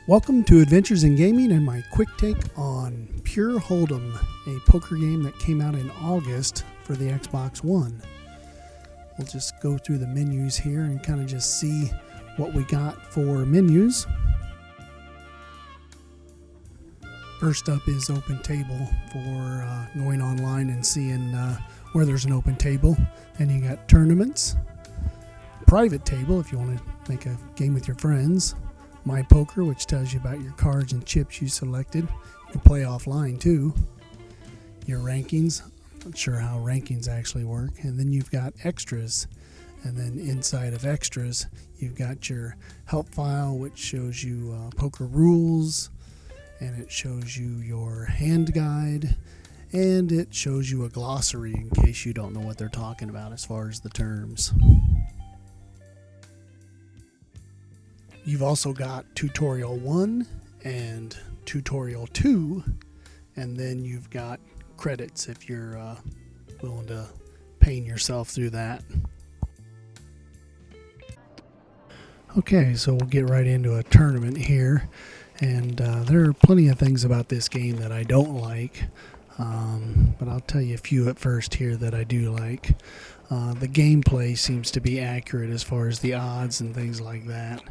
Welcome to Adventures in Gaming and my quick take on Pure Holdem, a poker game that came out in August for the Xbox One. We'll just go through the menus here and kind of just see what we got for menus. First up is open table for going online and seeing where there's an open table. Then you got tournaments, private table if you want to make a game with your friends, My Poker, which tells you about your cards and chips you selected. You can play offline too. Your rankings, I'm not sure how rankings actually work. And then you've got extras. And then inside of extras, you've got your help file, which shows you poker rules. And it shows you your hand guide. And it shows you a glossary in case you don't know what they're talking about as far as the terms. You've also got Tutorial 1 and Tutorial 2, and then you've got credits if you're willing to paint yourself through that. Okay, so we'll get right into a tournament here, and there are plenty of things about this game that I don't like, but I'll tell you a few at first here that I do like. The gameplay seems to be accurate as far as the odds and things like that.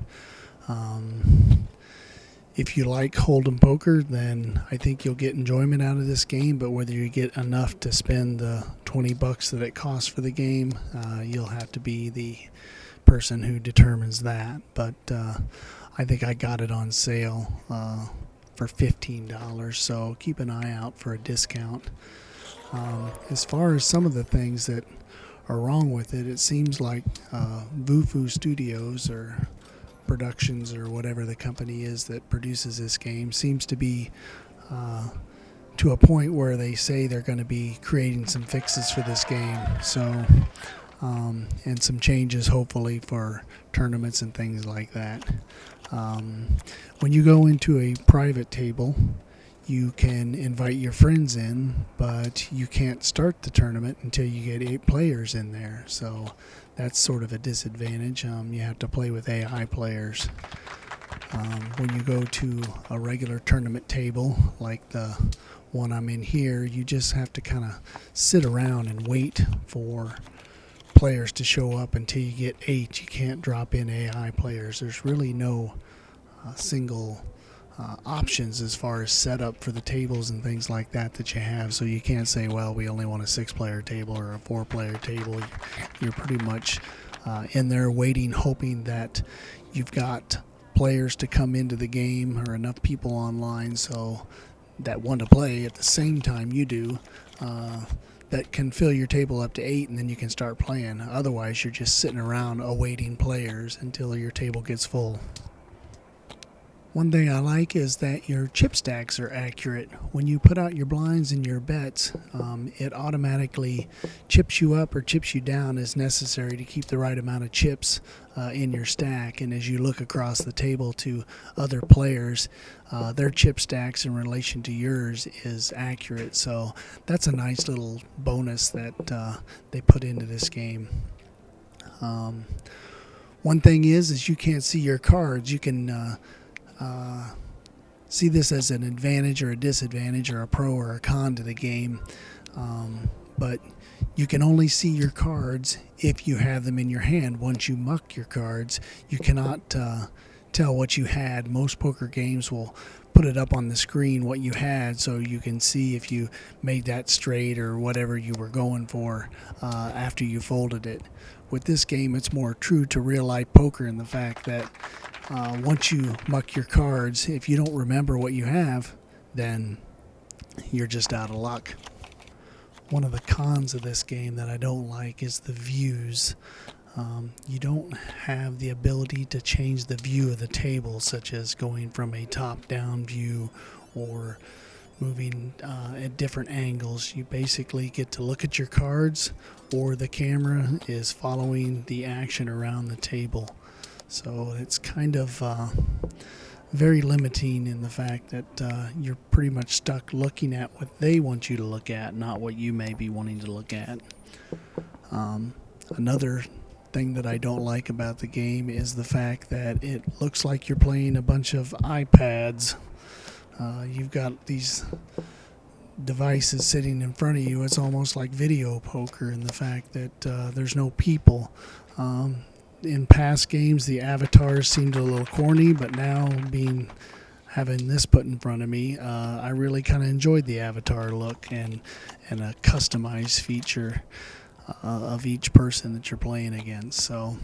If you like Holdem poker, then I think you'll get enjoyment out of this game, but whether you get enough to spend the $20 that it costs for the game, you'll have to be the person who determines that. But I think I got it on sale for $15, so keep an eye out for a discount. As far as some of the things that are wrong with it, it seems like VooFoo Sudios or Productions or whatever the company is that produces this game seems to be to a point where they say they're going to be creating some fixes for this game, so and some changes hopefully for tournaments and things like that. When you go into a private table, you can invite your friends in, but you can't start the tournament until you get 8 players in there, so that's sort of a disadvantage. You have to play with AI players. When you go to a regular tournament table like the one I'm in here, you just have to kind of sit around and wait for players to show up until you get 8. You can't drop in AI players. There's really no single options as far as setup for the tables and things like that you have, so you can't say, well, we only want a 6-player table or a 4-player table. You're pretty much in there waiting, hoping that you've got players to come into the game or enough people online so that want to play at the same time you do, that can fill your table up to 8, and then you can start playing. Otherwise, you're just sitting around awaiting players until your table gets full. One thing I like is that your chip stacks are accurate. When you put out your blinds and your bets, it automatically chips you up or chips you down as necessary to keep the right amount of chips in your stack. And as you look across the table to other players, their chip stacks in relation to yours is accurate. So that's a nice little bonus that they put into this game. One thing is you can't see your cards. You can see this as an advantage or a disadvantage or a pro or a con to the game, but you can only see your cards if you have them in your hand. Once you muck your cards, you cannot tell what you had. Most poker games will put it up on the screen what you had so you can see if you made that straight or whatever you were going for after you folded it. With this game, it's more true to real life poker in the fact that once you muck your cards, if you don't remember what you have, then you're just out of luck. One of the cons of this game that I don't like is the views. You don't have the ability to change the view of the table, such as going from a top-down view or moving at different angles. You basically get to look at your cards, or the camera is following the action around the table. So it's kind of very limiting in the fact that you're pretty much stuck looking at what they want you to look at, not what you may be wanting to look at. Another thing that I don't like about the game is the fact that it looks like you're playing a bunch of iPads. You've got these devices sitting in front of you. It's almost like video poker in the fact that there's no people. In past games, the avatars seemed a little corny, but now having this put in front of me, I really kind of enjoyed the avatar look and a customized feature of each person that you're playing against. So,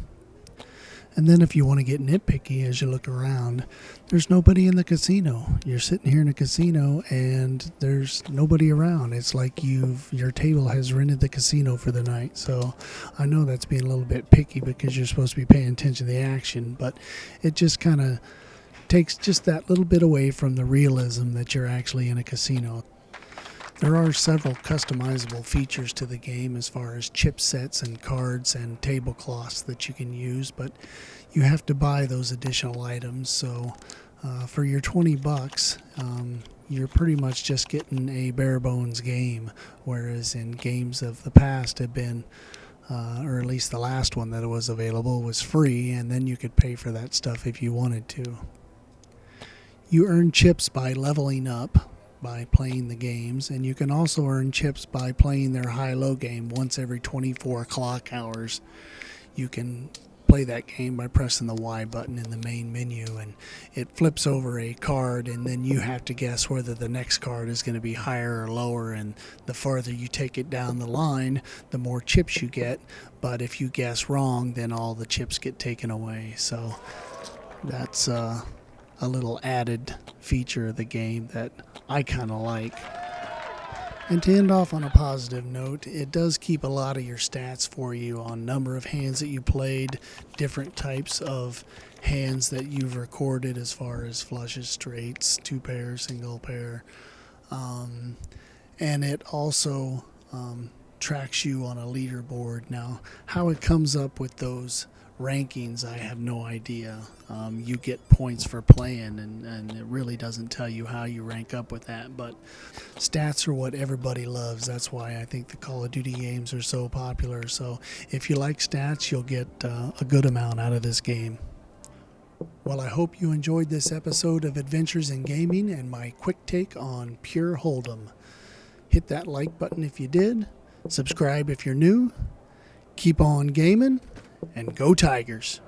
and then if you want to get nitpicky as you look around, there's nobody in the casino. You're sitting here in a casino and there's nobody around. It's like your table has rented the casino for the night. So I know that's being a little bit picky because you're supposed to be paying attention to the action, but it just kind of takes just that little bit away from the realism that you're actually in a casino. There are several customizable features to the game as far as chip sets and cards and tablecloths that you can use, but you have to buy those additional items. So for your $20, you're pretty much just getting a bare bones game, whereas in games of the past have been, or at least the last one that was available was free, and then you could pay for that stuff if you wanted to. You earn chips by leveling up by playing the games, and you can also earn chips by playing their high-low game once every 24 clock hours. You can play that game by pressing the Y button in the main menu, and it flips over a card, and then you have to guess whether the next card is going to be higher or lower, and the farther you take it down the line, the more chips you get. But if you guess wrong, then all the chips get taken away. So that's a little added feature of the game that I kind of like. And to end off on a positive note, it does keep a lot of your stats for you on number of hands that you played, different types of hands that you've recorded as far as flushes, straights, two pair, single pair. And it also tracks you on a leaderboard. Now, how it comes up with those rankings, I have no idea. You get points for playing, and it really doesn't tell you how you rank up with that, but stats are what everybody loves. That's why I think the Call of Duty games are so popular. So if you like stats, you'll get a good amount out of this game. Well, I hope you enjoyed this episode of Adventures in Gaming and my quick take on pure Holdem. Hit that like button if you did, subscribe if you're new, keep on gaming, and go Tigers!